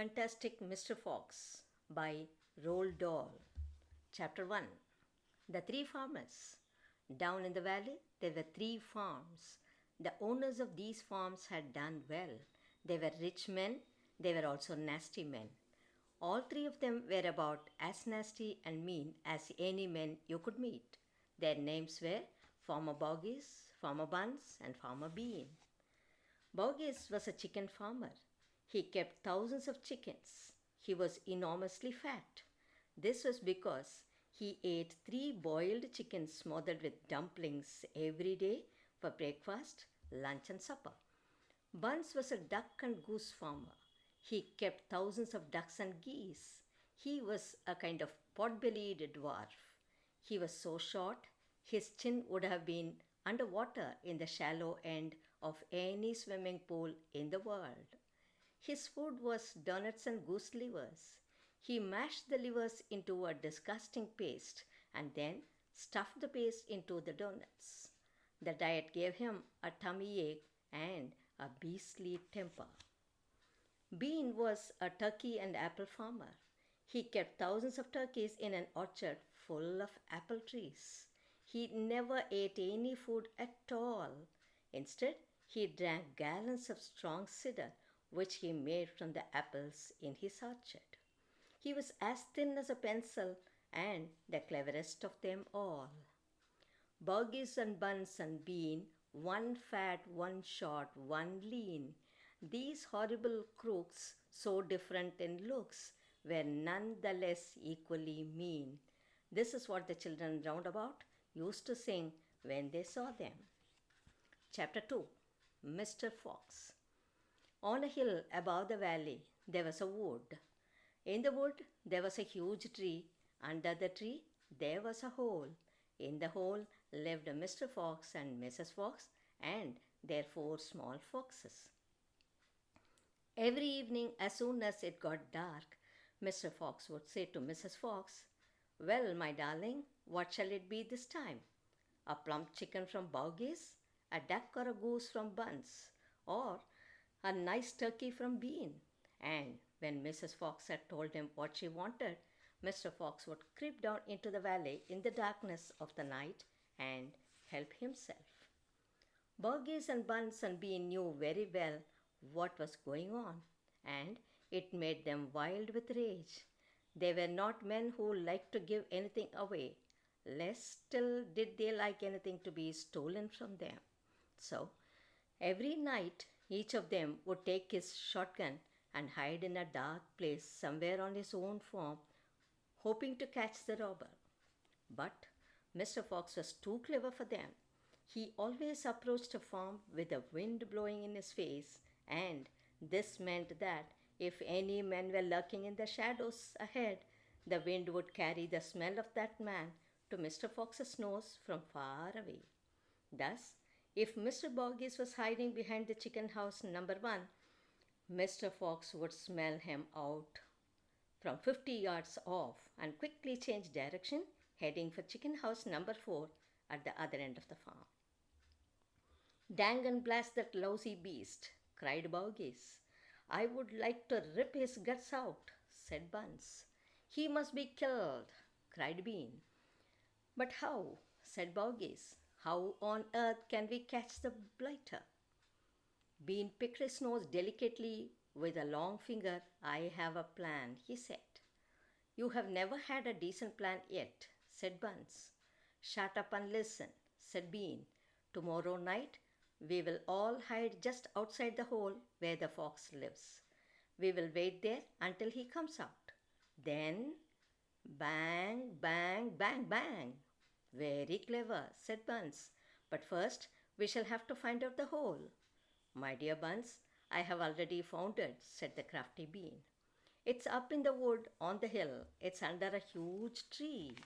Fantastic Mr. Fox by Roald Dahl. Chapter 1. The Three Farmers. Down in the valley, there were three farms. The owners of these farms had done well. They were rich men, they were also nasty men. All three of them were about as nasty and mean as any men you could meet. Their names were Farmer Boggies, Farmer Buns, and Farmer Bean. Boggies was a chicken farmer. He kept thousands of chickens. He was enormously fat. This was because he ate 3 boiled chickens smothered with dumplings every day for breakfast, lunch, and supper. Buns was a duck and goose farmer. He kept thousands of ducks and geese. He was a kind of pot-bellied dwarf. He was so short, his chin would have been underwater in the shallow end of any swimming pool in the world. His food was donuts and goose livers. He mashed the livers into a disgusting paste and then stuffed the paste into the donuts. The diet gave him a tummy ache and a beastly temper. Bean was a turkey and apple farmer. He kept thousands of turkeys in an orchard full of apple trees. He never ate any food at all. Instead, he drank gallons of strong cider, which he made from the apples in his orchard. He was as thin as a pencil and the cleverest of them all. Boggies and Buns and Bean, one fat, one short, one lean. These horrible crooks, so different in looks, were none the less equally mean. This is what the children round about used to sing when they saw them. Chapter 2. Mr. Fox. On a hill above the valley there was a wood. In the wood there was a huge tree. Under the tree there was a hole. In the hole lived Mr. Fox and Mrs. Fox and their 4 small foxes. Every evening, as soon as it got dark, Mr. Fox would say to Mrs. Fox, "Well, my darling, what shall it be this time? A plump chicken from Boggies, a duck or a goose from Buns, or a nice turkey from Bean?" And when Mrs. Fox had told him what she wanted, Mr. Fox would creep down into the valley in the darkness of the night and help himself. Boggies and Buns and Bean knew very well what was going on, and it made them wild with rage. They were not men who liked to give anything away, less still did they like anything to be stolen from them. So, every night each of them would take his shotgun and hide in a dark place somewhere on his own farm, hoping to catch the robber. But Mr. Fox was too clever for them. He always approached a farm with the wind blowing in his face, and this meant that if any men were lurking in the shadows ahead, the wind would carry the smell of that man to Mr. Fox's nose from far away. Thus, if Mr. Boggies was hiding behind the chicken house number 1, Mr. Fox would smell him out from 50 yards off and quickly change direction, heading for chicken house number 4 at the other end of the farm. "Dang and blast that lousy beast," cried Boggies. "I would like to rip his guts out," said Buns. "He must be killed," cried Bean. "But how?" said Boggies. "How on earth can we catch the blighter?" Bean picked his nose delicately with a long finger. "I have a plan," he said. "You have never had a decent plan yet," said Buns. "Shut up and listen," said Bean. "Tomorrow night we will all hide just outside the hole where the fox lives. We will wait there until he comes out. Then bang, bang, bang, bang." "Very clever," said Buns. "But first we shall have to find out the hole." "My dear Buns, I have already found it," said the crafty Bean. "It's up in the wood on the hill. It's under a huge tree."